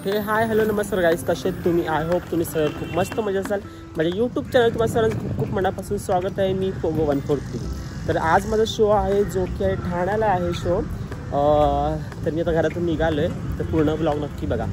हे hi hello नमस्कार गाईस, कसे आहेत तुम्ही? आय होप तुम्ही सगळे खूप मस्त मजा असाल. माझ्या यूट्यूब चॅनल तुम्हाला सर्वांचं खूप खूप मनापासून स्वागत आहे. मी पोगो 143. तर आज माझा शो आहे जो की आहे ठाण्याला आहे शो. तर मी आता घरातून निघालो आहे, तर पूर्ण ब्लॉग नक्की बघा.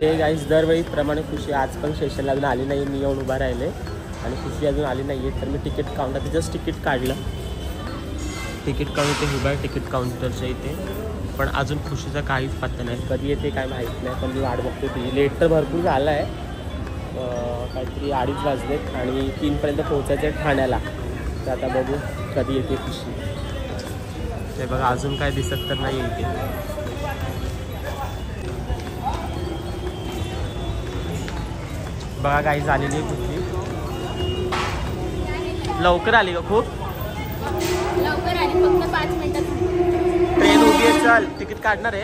हे गाईस दरवेळीप्रमाणे खुशी आज पण स्टेशनला अजून आली नाही. मी येऊन उभा राहिले आणि खुशी अजून आली नाही आहे. तर मी तिकीट काउंटर जस्ट तिकीट काढलं, तिकीट काउंटर उभा आहे तिकीट काउंटरच्या इथे. पण अजून खुशीचा काहीच पत्ता नाही, कधी येते काय माहीत नाही. पण मी वाट बघतो तिची. लेट तर भरपूर झाला आहे, काहीतरी 2:30 वाजलेत आणि 3पर्यंत पोहोचायचं आहे ठाण्याला. तर आता बघू कधी येते खुशी. ते बघा अजून काय दिसत तर नाही इथे. बघा काही झालेली आहे कुठली. लवकर आली का? खूप लवकर आली, फक्त 5 मिनिटात. ट्रेन उभी आहे, चल तिकीट काढणार आहे.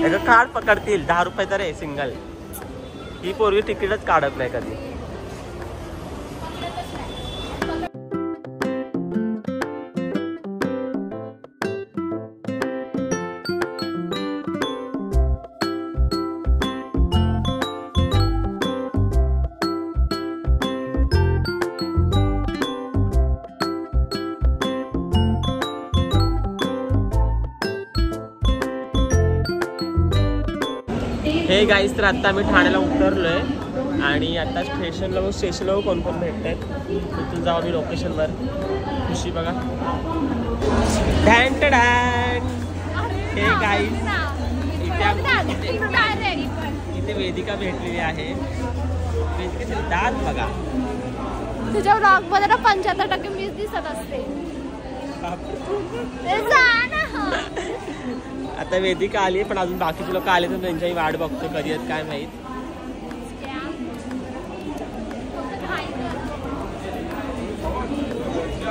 एका कार्ड पकडतील 10 रुपये तर आहे सिंगल. ही पोरगी तिकीटच काढत नाही कधी. हे गाईस, तर आता आम्ही ठाण्याला उतरलोय आणि आता स्टेशनला कोण कोण भेटत आहेत तिथून जाऊ आम्ही लोकेशनवर. खुशी बघा. हे गाईस इथे वेदिका भेटलेली आहे. वेदिकेचे दात बघा. तुझ्या ब्लॉग मध्ये 75% मीच दिसत असते. आता वेदिका आली, पण अजून बाकीचे लोक आले तर त्यांच्याही वाट बघतो कधी आहेत काय माहीत.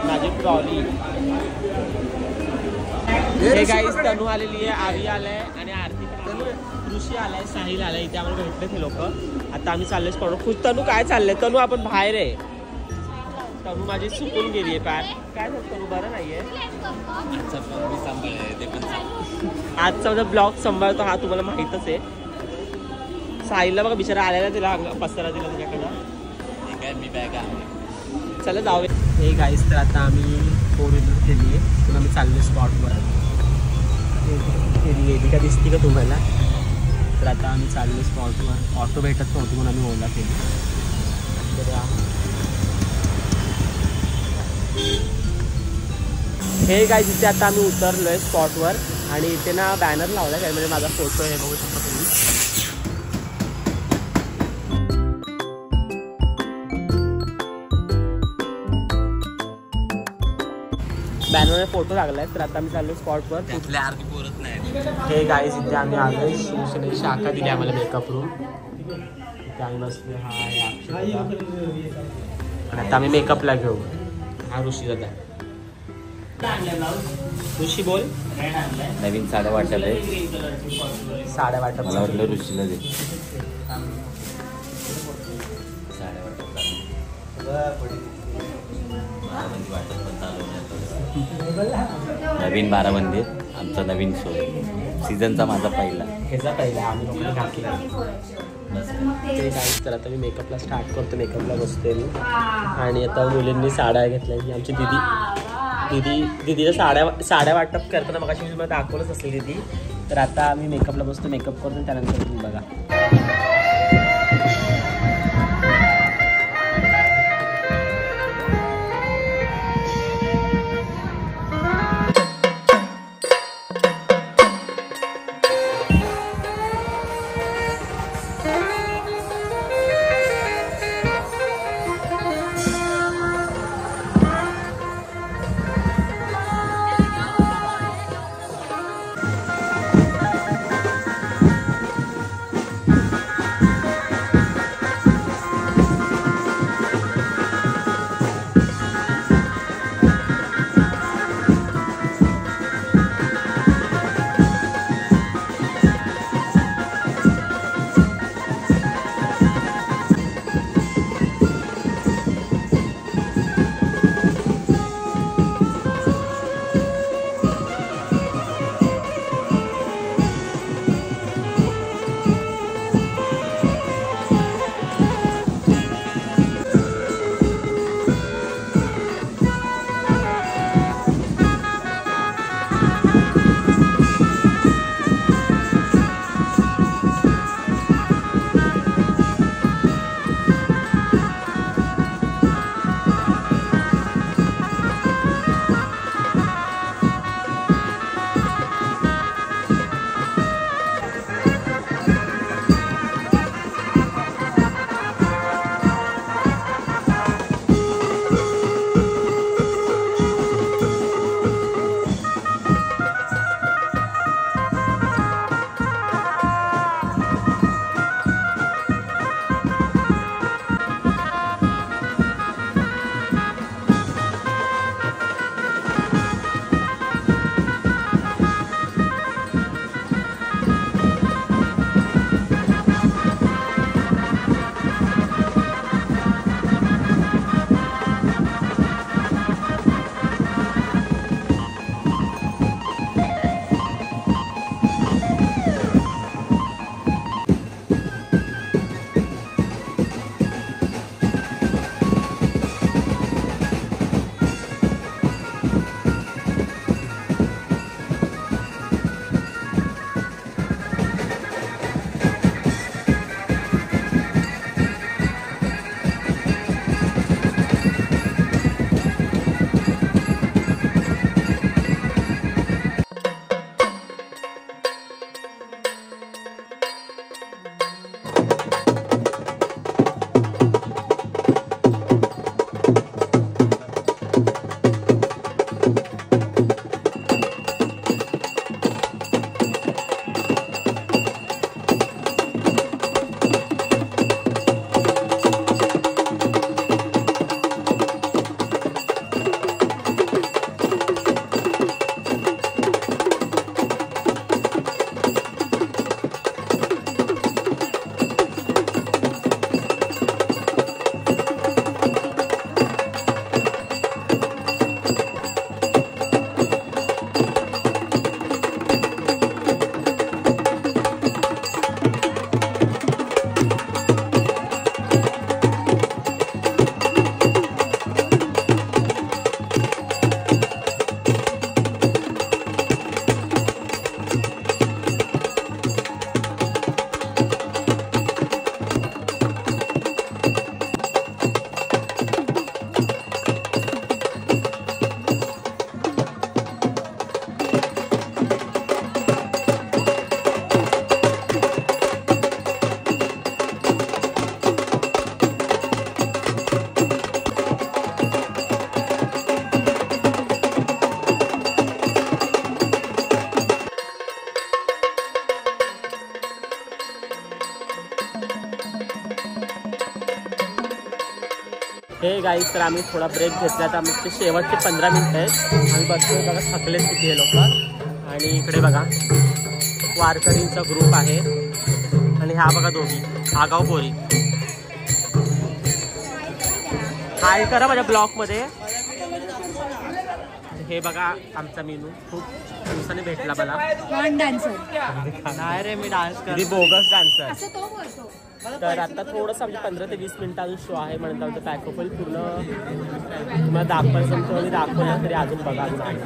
माझी ट्रॉली. हे गाईस तनू आलेली आहे, आवी आलाय आणि आरती ऋषी आलाय, साहिल आलाय. इथे आम्हाला भेटले ते लोक. आता आम्ही चाललोय स्पॉट. खुश तनू काय चाललंय? तनू आपण बाहेर आहे. तनू माझी सुकून गेली आहे पार. काय झालं तनू? बरं नाहीये. आजचा माझा ब्लॉग सांभाळतो हा, तुम्हाला माहीतच आहे. साहिलला बघा बिचारा आलेला, तिला पसरा दिला तुझ्याकडं. चला जाऊ. हे गाईस, तर आता आम्ही 4 व्हीलर केली आहे, पण आम्ही चाललो स्पॉटवर. वेदिका दिसते का तुम्हाला? तर आता आम्ही चाललो स्पॉटवर. ऑटो भेटत नव्हती म्हणून आम्ही ओला केली. हे गाईस, इथे आता आम्ही उतरलोय स्पॉटवर आणि इथे ना बॅनर लावला आहे, म्हणजे माझा फोटो आहे, बघू शकता तुम्ही. बॅनरवर फोटो लागलाय. तर आता आम्ही चाललो स्पॉटवर. हे गाईस, इथे आम्ही आलोय. शिवसेनेची शाखा दिली आम्हाला मेकअप रूम. इथे आम्ही बसले. हा आणि आता आम्ही मेकअपला घेऊ. हा ऋषी दादा. ऋषी बोल. नवीन साड्या वाटत आहे. साड्या वाटप. मला वाटलं ऋषीला दे. साड्या वाटप नवीन 12 मंदिर आमचा नवीन शो सीझनचा. माझा पहिला ह्याचा पहिला आम्ही लोकांना घातला. ते काय तर आता मी मेकअपला स्टार्ट करतो. मेकअपला बसते मी आणि आता मुलींनी साड्या घेतल्या. ही आमची दीदीच्या साड्या वाटप करताना मग मी तुम्हाला दाखवलंच असेल दीदी. तर आता आम्ही मेकअपला बसतो, मेकअप करतो, त्यानंतर तुम्ही बघा. हे गाईस तर आम्ही थोडा ब्रेक घेतला तर आमचे शेवटचे 15 मिनिटं आहेत. आम्ही बघतोय बघा थकलेत किती हे लोक. आणि इकडे बघा वारकरींचा ग्रुप आहे आणि ह्या बघा दोघी आगाव पोरी. हाय करा माझ्या ब्लॉगमध्ये. हे बघा आमचा मीनू खूप दिवसाने भेटला मला. नाही रे मी डान्स कधी बोगस डान्सर. तर आता थोडंसं आमचे 15 ते 20 मिनिटांचा शो आहे म्हणतात पॅकअप होईल पूर्ण. तुम्हाला दाखवायचं आणि दाखवलं तरी अजून बघा अजून आहे.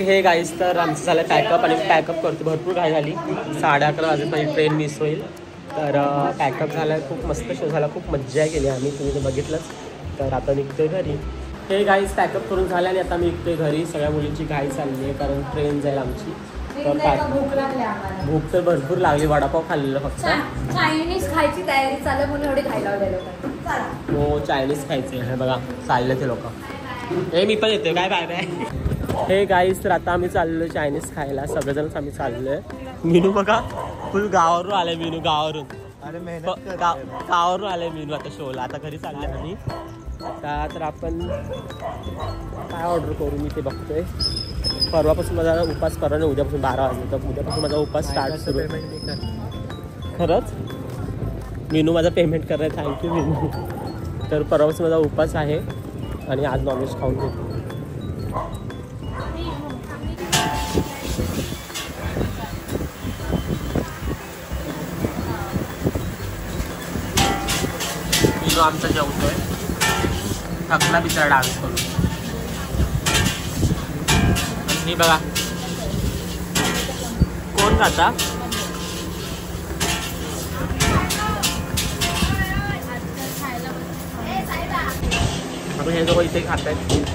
हे गाईस तर आमचं झालं पॅकअप आणि पॅकअप करतो. भरपूर घाई झाली. 11:30 वाजता माझी ट्रेन मिस होईल. तर पॅकअप झाला. खूप मस्त शो झाला. खूप मज्जा केली आम्ही. तुम्ही ते बघितलंच. तर आता निघतोय घरी. हे गाईस पॅकअप करून झालं आणि आता मी निघतोय घरी. सगळ्या मुलींची घाई चालली आहे कारण ट्रेन जाईल आमची. तर भूक तर भरपूर लागली. वडापाव खाल्लेलं फक्त. चायनीज खायची तयारी चालू म्हणून एवढे खायला लावलेलं. हो चायनीज खायचे. हे बघा चालले ते लोक. हे मी पण येतोय. काय बाय बाय. हे गाईस तर आता आम्ही चाललो चायनीज खायला. सगळेजणच आम्ही चाललोय. मीनू बघा फुल गावावरून आले. मीनू गावावरून. गावावरून आले मीनू आता शोला. आता घरी चालले आम्ही. आता तर आपण काय ऑर्डर करू मी ते बघतोय. परवापासून माझा उपास करा ना. उद्यापासून 12 वाजले तर उद्यापासून माझा उपास स्टार्ट सुरू. खरंच मीनू माझा पेमेंट करणार. थँक्यू मीनू. तर परवापासून माझा उपास आहे आणि आज नॉनव्हेज खाऊन घेतो. मीनू आमचा जेवतोय. थकला बिचारा डान्स करून. आणि बघा कोण खाता. आपण हे दोघं इथे खात आहेत.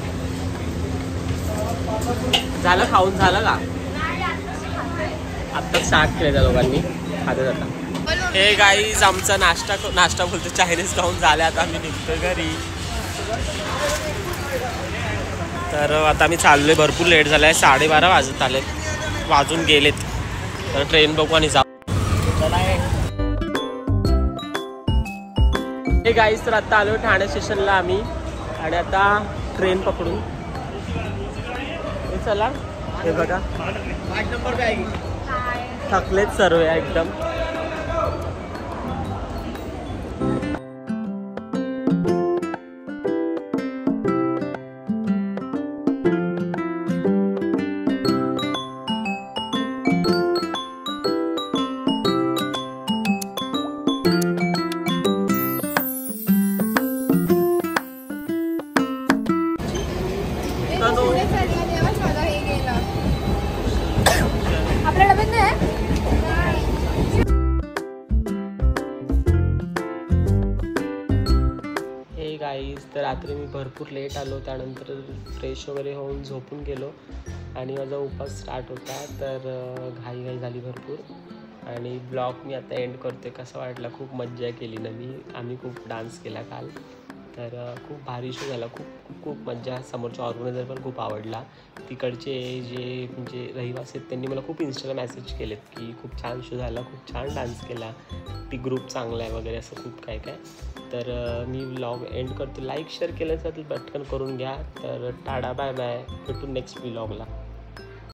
झालं खाऊन झालं का. आत्ताच स्टार्ट केलं त्या दोघांनी. खात आता हे गाईज आमचा नाश्ता बोलतो चायनीज खाऊन झाले. आता आम्ही निघतोय घरी. तर आता आम्ही चाललोय. भरपूर लेट झालाय. 12:30 वाजत आलेत. वाजून गेलेत. तर ट्रेन बघू आणि जाऊ. हे गाईज तर आता आलो ठाणे स्टेशनला आम्ही. आणि आता ट्रेन पकडून चला. हे बघा थकलेत सर्व एकदम. आपल्या डब्यात नाही. हे गाईज तर रात्री मी भरपूर लेट आलो. त्यानंतर फ्रेश वगैरे होऊन झोपून गेलो आणि माझा उपास स्टार्ट होता. तर घाई झाली भरपूर. आणि ब्लॉग मी आता एंड करते. कसं वाटलं? खूप मज्जा केली ना मी. आम्ही खूप डान्स केला काल. तर खूप भारी शो झाला. खूप मज्जा. समोरचा ऑर्गनायझर पण खूप आवडला. तिकडचे जे म्हणजे रहिवासी आहेत त्यांनी मला खूप इन्स्टाला मेसेज केलेत की खूप छान शो झाला, खूप छान डान्स केला, ती ग्रुप चांगला आहे वगैरे असं खूप काय. तर मी व्लॉग एंड करतो. लाईक शेअर केलं असेल पटकन करून घ्या. तर टाटा बाय बाय. भेटू नेक्स्ट व्लॉगला.